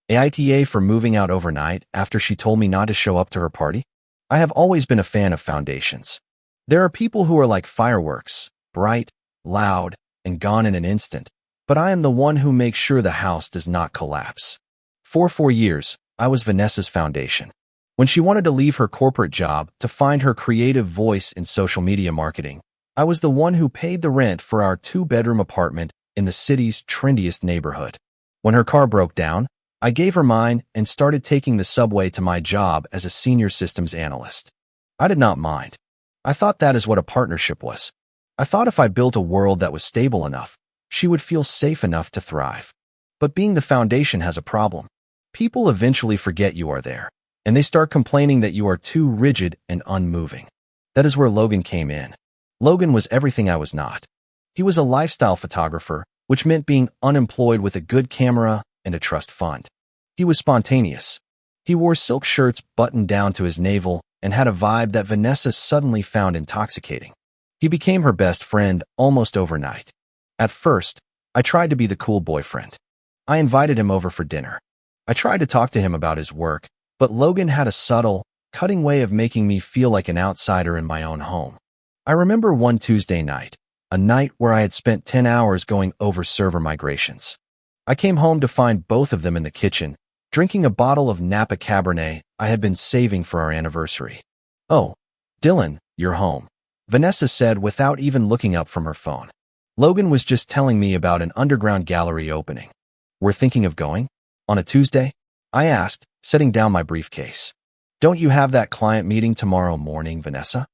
AITA for moving out overnight after she told me not to show up to her party? I have always been a fan of foundations. There are people who are like fireworks, bright, loud, and gone in an instant, but I am the one who makes sure the house does not collapse. For 4 years, I was Vanessa's foundation. When she wanted to leave her corporate job to find her creative voice in social media marketing, I was the one who paid the rent for our 2-bedroom apartment in the city's trendiest neighborhood. When her car broke down, I gave her mine and started taking the subway to my job as a senior systems analyst. I did not mind. I thought that is what a partnership was. I thought if I built a world that was stable enough, she would feel safe enough to thrive. But being the foundation has a problem. People eventually forget you are there, and they start complaining that you are too rigid and unmoving. That is where Logan came in. Logan was everything I was not. He was a lifestyle photographer, which meant being unemployed with a good camera and a trust fund. He was spontaneous. He wore silk shirts buttoned down to his navel and had a vibe that Vanessa suddenly found intoxicating. He became her best friend almost overnight. At first, I tried to be the cool boyfriend. I invited him over for dinner. I tried to talk to him about his work, but Logan had a subtle, cutting way of making me feel like an outsider in my own home. I remember one Tuesday night, a night where I had spent 10 hours going over server migrations. I came home to find both of them in the kitchen, drinking a bottle of Napa Cabernet I had been saving for our anniversary. "Oh, Dylan, you're home," Vanessa said without even looking up from her phone. "Logan was just telling me about an underground gallery opening. We're thinking of going? On a Tuesday?" I asked, setting down my briefcase. "Don't you have that client meeting tomorrow morning, Vanessa?"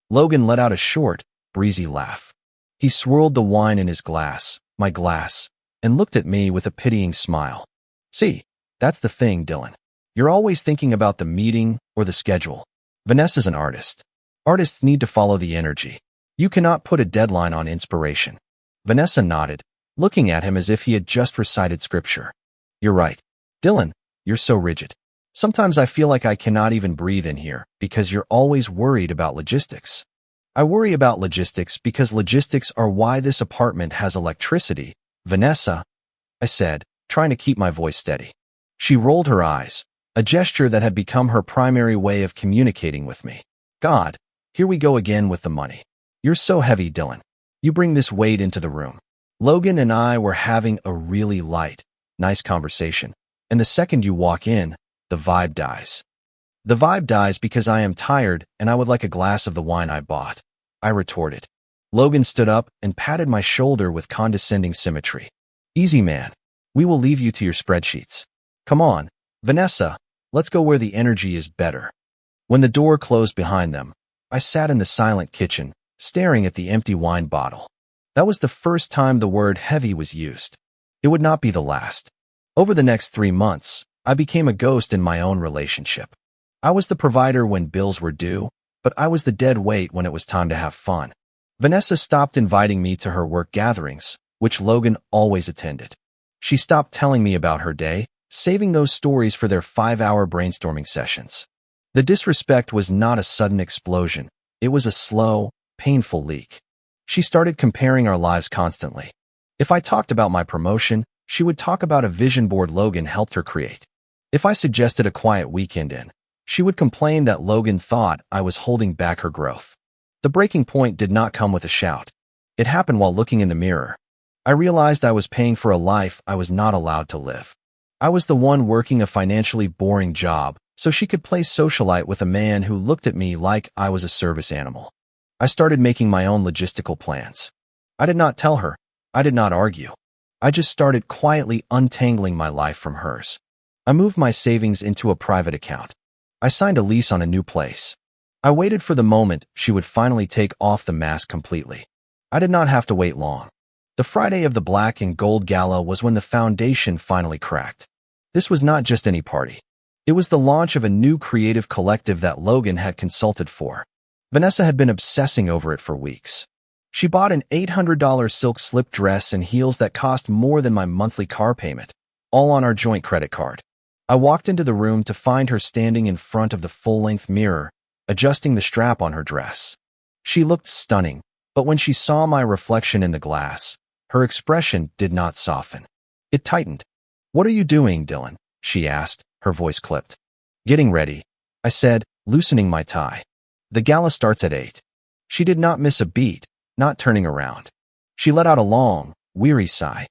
Logan let out a short, breezy laugh. He swirled the wine in his glass, my glass, and looked at me with a pitying smile. "See, that's the thing, Dylan. You're always thinking about the meeting or the schedule. Vanessa's an artist. Artists need to follow the energy. You cannot put a deadline on inspiration." Vanessa nodded, looking at him as if he had just recited scripture. "You're right. Dylan, you're so rigid. Sometimes I feel like I cannot even breathe in here because you're always worried about logistics." "I worry about logistics because logistics are why this apartment has electricity, Vanessa," I said, trying to keep my voice steady. She rolled her eyes, a gesture that had become her primary way of communicating with me. "God, here we go again with the money. You're so heavy, Dylan. You bring this weight into the room." Logan and I were having a really light, nice conversation, and the second you walk in, the vibe dies. "The vibe dies because I am tired and I would like a glass of the wine I bought," I retorted. Logan stood up and patted my shoulder with condescending symmetry. "Easy, man. We will leave you to your spreadsheets. Come on, Vanessa, let's go where the energy is better." When the door closed behind them, I sat in the silent kitchen, staring at the empty wine bottle. That was the first time the word heavy was used. It would not be the last. Over the next 3 months, I became a ghost in my own relationship. I was the provider when bills were due, but I was the dead weight when it was time to have fun. Vanessa stopped inviting me to her work gatherings, which Logan always attended. She stopped telling me about her day, saving those stories for their 5-hour brainstorming sessions. The disrespect was not a sudden explosion. It was a slow, painful leak. She started comparing our lives constantly. If I talked about my promotion, she would talk about a vision board Logan helped her create. If I suggested a quiet weekend in, she would complain that Logan thought I was holding back her growth. The breaking point did not come with a shout. It happened while looking in the mirror. I realized I was paying for a life I was not allowed to live. I was the one working a financially boring job, so she could play socialite with a man who looked at me like I was a service animal. I started making my own logistical plans. I did not tell her. I did not argue. I just started quietly untangling my life from hers. I moved my savings into a private account. I signed a lease on a new place. I waited for the moment she would finally take off the mask completely. I did not have to wait long. The Friday of the Black and Gold Gala was when the foundation finally cracked. This was not just any party. It was the launch of a new creative collective that Logan had consulted for. Vanessa had been obsessing over it for weeks. She bought an $800 silk slip dress and heels that cost more than my monthly car payment, all on our joint credit card. I walked into the room to find her standing in front of the full-length mirror, adjusting the strap on her dress. She looked stunning, but when she saw my reflection in the glass, her expression did not soften. It tightened. "What are you doing, Dylan?" she asked, her voice clipped. Getting ready, I said, loosening my tie. The gala starts at 8. She did not miss a beat, not turning around. She let out a long, weary sigh.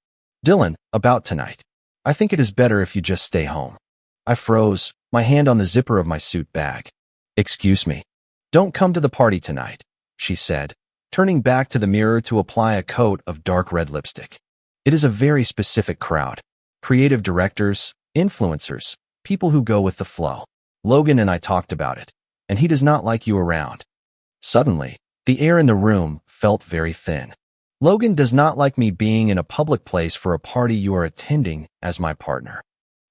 Dylan, about tonight. I think it is better if you just stay home. I froze, my hand on the zipper of my suit bag. Excuse me. Don't come to the party tonight, she said, turning back to the mirror to apply a coat of dark red lipstick. It is a very specific crowd. Creative directors, influencers, people who go with the flow. Logan and I talked about it, and he does not like you around. Suddenly, the air in the room felt very thin. Logan does not like me being in a public place for a party you are attending as my partner.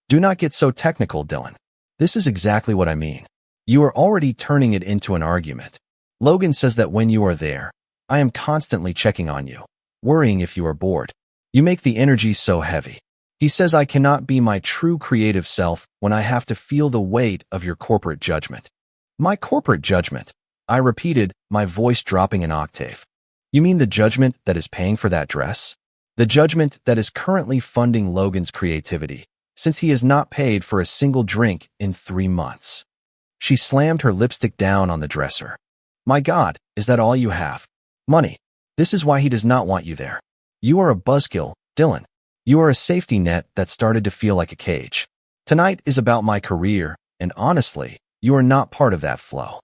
Do not get so technical, Dylan. This is exactly what I mean. You are already turning it into an argument. Logan says that when you are there, I am constantly checking on you, worrying if you are bored. You make the energy so heavy. He says I cannot be my true creative self when I have to feel the weight of your corporate judgment. My corporate judgment, I repeated, my voice dropping an octave. You mean the judgment that is paying for that dress? The judgment that is currently funding Logan's creativity, since he has not paid for a single drink in 3 months. She slammed her lipstick down on the dresser. My God, is that all you have? Money. This is why he does not want you there. You are a buzzkill, Dylan. You are a safety net that started to feel like a cage. Tonight is about my career, and honestly, you are not part of that flow.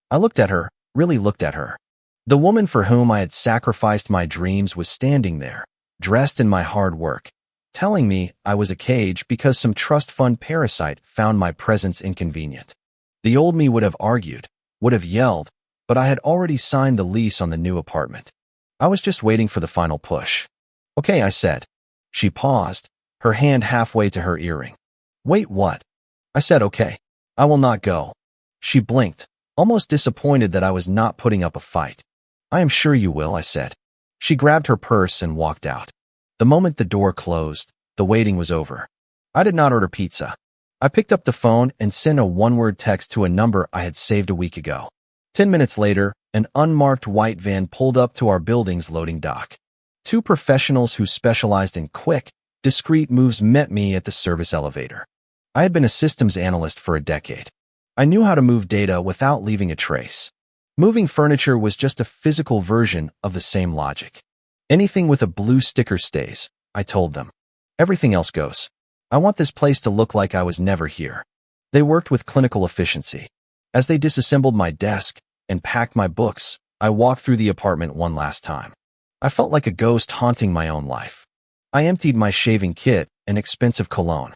I looked at her, really looked at her. The woman for whom I had sacrificed my dreams was standing there, dressed in my hard work, telling me I was a cage because some trust fund parasite found my presence inconvenient. The old me would have argued, would have yelled, but I had already signed the lease on the new apartment. I was just waiting for the final push. Okay, I said. She paused, her hand halfway to her earring. Wait, what? I said, okay. I will not go. She blinked, almost disappointed that I was not putting up a fight. I am sure you will, I said. She grabbed her purse and walked out. The moment the door closed, the waiting was over. I did not order pizza. I picked up the phone and sent a one-word text to a number I had saved a week ago. 10 minutes later, an unmarked white van pulled up to our building's loading dock. 2 professionals who specialized in quick, discreet moves met me at the service elevator. I had been a systems analyst for a decade. I knew how to move data without leaving a trace. Moving furniture was just a physical version of the same logic. Anything with a blue sticker stays, I told them. Everything else goes. I want this place to look like I was never here. They worked with clinical efficiency. As they disassembled my desk and packed my books, I walked through the apartment one last time. I felt like a ghost haunting my own life. I emptied my shaving kit and expensive cologne.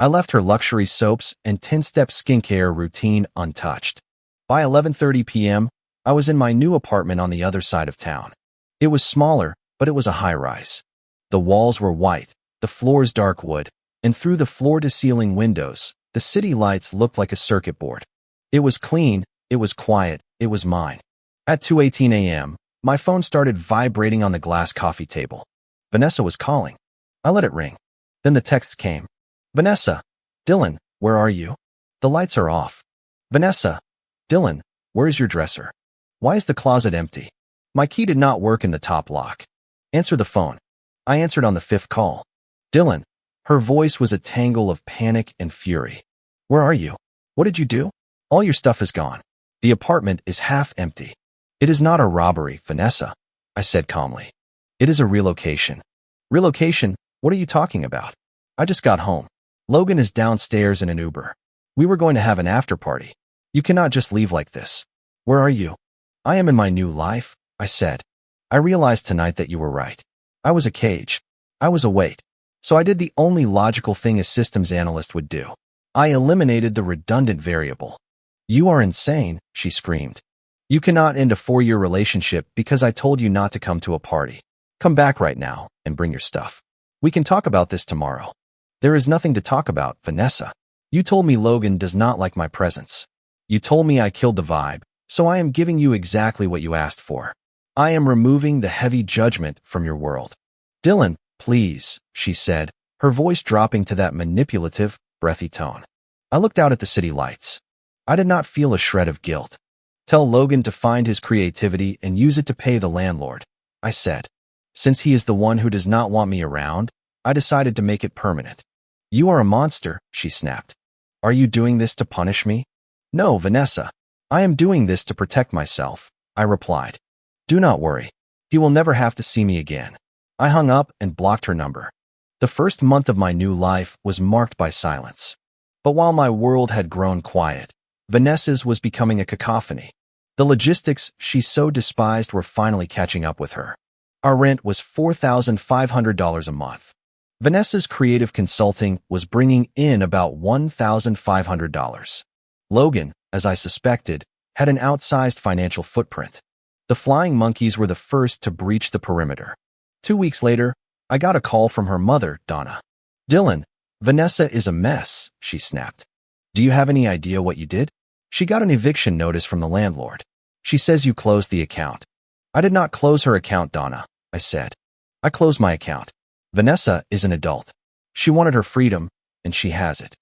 I left her luxury soaps and 10-step skincare routine untouched. By 11:30 p.m., I was in my new apartment on the other side of town. It was smaller, but it was a high-rise. The walls were white, the floors dark wood, and through the floor-to-ceiling windows, the city lights looked like a circuit board. It was clean, it was quiet, it was mine. At 2:18 a.m., my phone started vibrating on the glass coffee table. Vanessa was calling. I let it ring. Then the text came. Vanessa. Dylan, where are you? The lights are off. Vanessa. Dylan, where is your dresser? Why is the closet empty? My key did not work in the top lock. Answer the phone. I answered on the 5th call. Dylan. Her voice was a tangle of panic and fury. Where are you? What did you do? All your stuff is gone. The apartment is half empty. It is not a robbery, Vanessa, I said calmly. It is a relocation. Relocation? What are you talking about? I just got home. Logan is downstairs in an Uber. We were going to have an after party. You cannot just leave like this. Where are you? I am in my new life, I said. I realized tonight that you were right. I was a cage. I was a weight. So I did the only logical thing a systems analyst would do. I eliminated the redundant variable. You are insane, she screamed. You cannot end a 4-year relationship because I told you not to come to a party. Come back right now and bring your stuff. We can talk about this tomorrow. There is nothing to talk about, Vanessa. You told me Logan does not like my presence. You told me I killed the vibe, so I am giving you exactly what you asked for. I am removing the heavy judgment from your world. Dylan, please, she said, her voice dropping to that manipulative, breathy tone. I looked out at the city lights. I did not feel a shred of guilt. Tell Logan to find his creativity and use it to pay the landlord, I said. Since he is the one who does not want me around, I decided to make it permanent. You are a monster, she snapped. Are you doing this to punish me? No, Vanessa. I am doing this to protect myself, I replied. Do not worry. He will never have to see me again. I hung up and blocked her number. The first month of my new life was marked by silence. But while my world had grown quiet, Vanessa's was becoming a cacophony. The logistics she so despised were finally catching up with her. Our rent was $4,500 a month. Vanessa's creative consulting was bringing in about $1,500. Logan, as I suspected, had an outsized financial footprint. The flying monkeys were the first to breach the perimeter. 2 weeks later, I got a call from her mother, Donna. Dylan, Vanessa is a mess, she snapped. Do you have any idea what you did? She got an eviction notice from the landlord. She says you closed the account. I did not close her account, Donna, I said. I closed my account. Vanessa is an adult. She wanted her freedom, and she has it.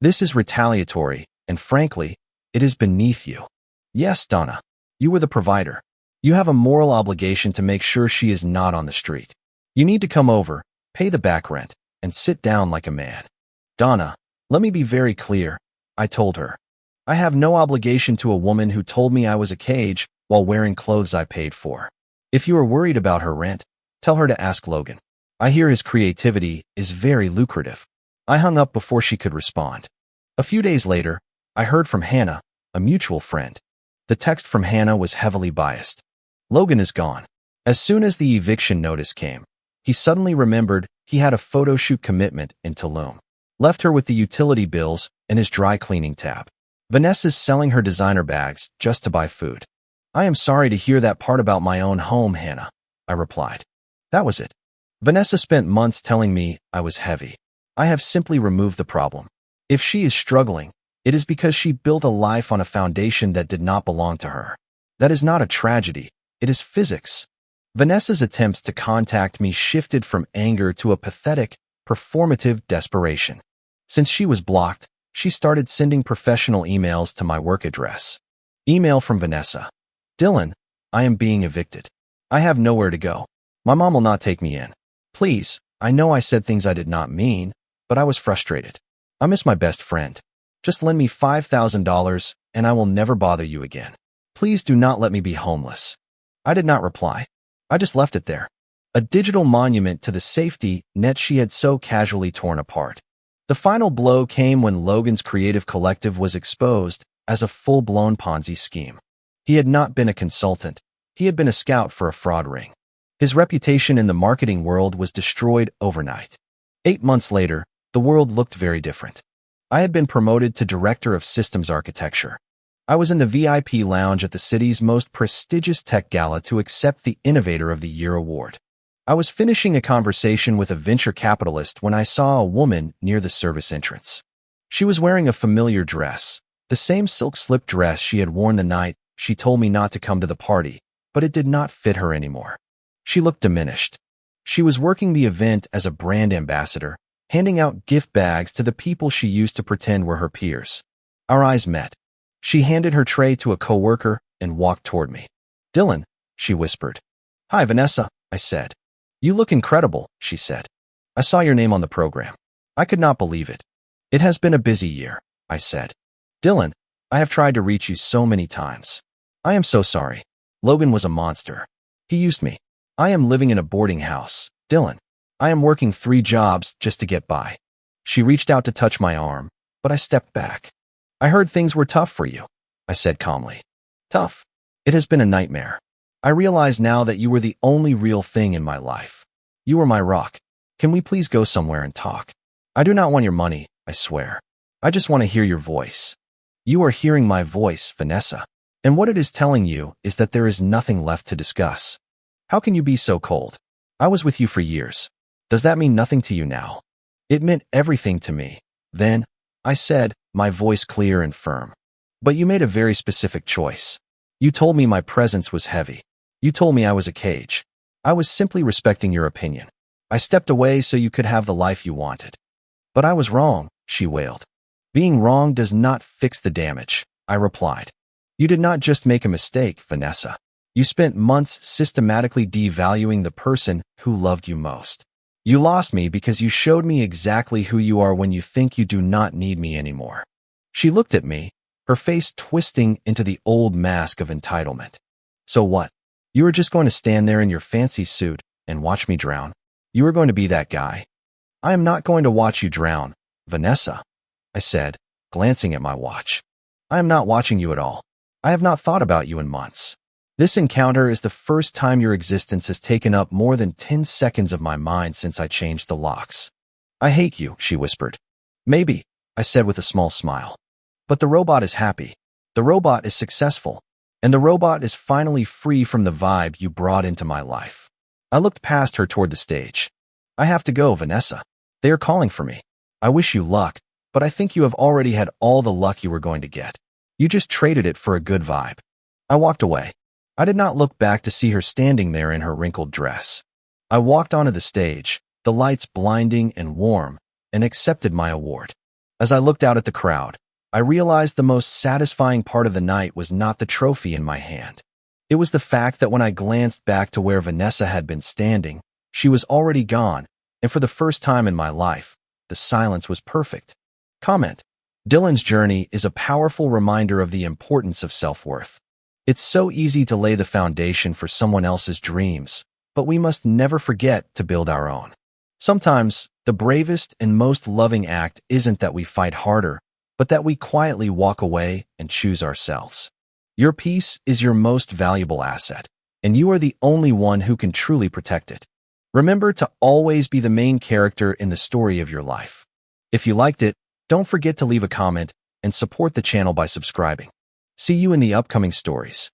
This is retaliatory, and frankly, it is beneath you. Yes, Donna, you were the provider. You have a moral obligation to make sure she is not on the street. You need to come over, pay the back rent, and sit down like a man. Donna, let me be very clear, I told her. I have no obligation to a woman who told me I was a cage while wearing clothes I paid for. If you are worried about her rent, tell her to ask Logan. I hear his creativity is very lucrative. I hung up before she could respond. A few days later, I heard from Hannah, a mutual friend. The text from Hannah was heavily biased. Logan is gone. As soon as the eviction notice came, he suddenly remembered he had a photo shoot commitment in Tulum. Left her with the utility bills and his dry cleaning tab. Vanessa's selling her designer bags just to buy food. I am sorry to hear that part about my own home, Hannah, I replied. That was it. Vanessa spent months telling me I was heavy. I have simply removed the problem. If she is struggling, it is because she built a life on a foundation that did not belong to her. That is not a tragedy. It is physics. Vanessa's attempts to contact me shifted from anger to a pathetic, performative desperation. Since she was blocked, she started sending professional emails to my work address. Email from Vanessa. Dylan, I am being evicted. I have nowhere to go. My mom will not take me in. Please, I know I said things I did not mean, but I was frustrated. I miss my best friend. Just lend me $5,000 and I will never bother you again. Please do not let me be homeless. I did not reply. I just left it there. A digital monument to the safety net she had so casually torn apart. The final blow came when Logan's creative collective was exposed as a full-blown Ponzi scheme. He had not been a consultant. He had been a scout for a fraud ring. His reputation in the marketing world was destroyed overnight. 8 months later, the world looked very different. I had been promoted to Director of Systems Architecture. I was in the VIP lounge at the city's most prestigious tech gala to accept the Innovator of the Year award. I was finishing a conversation with a venture capitalist when I saw a woman near the service entrance. She was wearing a familiar dress, the same silk slip dress she had worn the night she told me not to come to the party, but it did not fit her anymore. She looked diminished. She was working the event as a brand ambassador, handing out gift bags to the people she used to pretend were her peers. Our eyes met. She handed her tray to a coworker and walked toward me. Dylan, she whispered. Hi, Vanessa, I said. You look incredible, she said. I saw your name on the program. I could not believe it. It has been a busy year, I said. Dylan, I have tried to reach you so many times. I am so sorry. Logan was a monster. He used me. I am living in a boarding house, Dylan. I am working 3 jobs just to get by. She reached out to touch my arm, but I stepped back. I heard things were tough for you, I said calmly. Tough. It has been a nightmare. I realize now that you were the only real thing in my life. You were my rock. Can we please go somewhere and talk? I do not want your money, I swear. I just want to hear your voice. You are hearing my voice, Vanessa. And what it is telling you is that there is nothing left to discuss. How can you be so cold? I was with you for years. Does that mean nothing to you now? It meant everything to me. Then, I said, my voice clear and firm. But you made a very specific choice. You told me my presence was heavy. You told me I was a cage. I was simply respecting your opinion. I stepped away so you could have the life you wanted. But I was wrong, she wailed. Being wrong does not fix the damage, I replied. You did not just make a mistake, Vanessa. You spent months systematically devaluing the person who loved you most. You lost me because you showed me exactly who you are when you think you do not need me anymore. She looked at me, her face twisting into the old mask of entitlement. So what? You were just going to stand there in your fancy suit and watch me drown? You were going to be that guy? I am not going to watch you drown, Vanessa, I said, glancing at my watch. I am not watching you at all. I have not thought about you in months. This encounter is the first time your existence has taken up more than 10 seconds of my mind since I changed the locks. I hate you, she whispered. Maybe, I said with a small smile. But the robot is happy. The robot is successful. And the robot is finally free from the vibe you brought into my life. I looked past her toward the stage. I have to go, Vanessa. They are calling for me. I wish you luck, but I think you have already had all the luck you were going to get. You just traded it for a good vibe. I walked away. I did not look back to see her standing there in her wrinkled dress. I walked onto the stage, the lights blinding and warm, and accepted my award. As I looked out at the crowd, I realized the most satisfying part of the night was not the trophy in my hand. It was the fact that when I glanced back to where Vanessa had been standing, she was already gone, and for the first time in my life, the silence was perfect. Comment: Dylan's journey is a powerful reminder of the importance of self-worth. It's so easy to lay the foundation for someone else's dreams, but we must never forget to build our own. Sometimes, the bravest and most loving act isn't that we fight harder, but that we quietly walk away and choose ourselves. Your peace is your most valuable asset, and you are the only one who can truly protect it. Remember to always be the main character in the story of your life. If you liked it, don't forget to leave a comment and support the channel by subscribing. See you in the upcoming stories.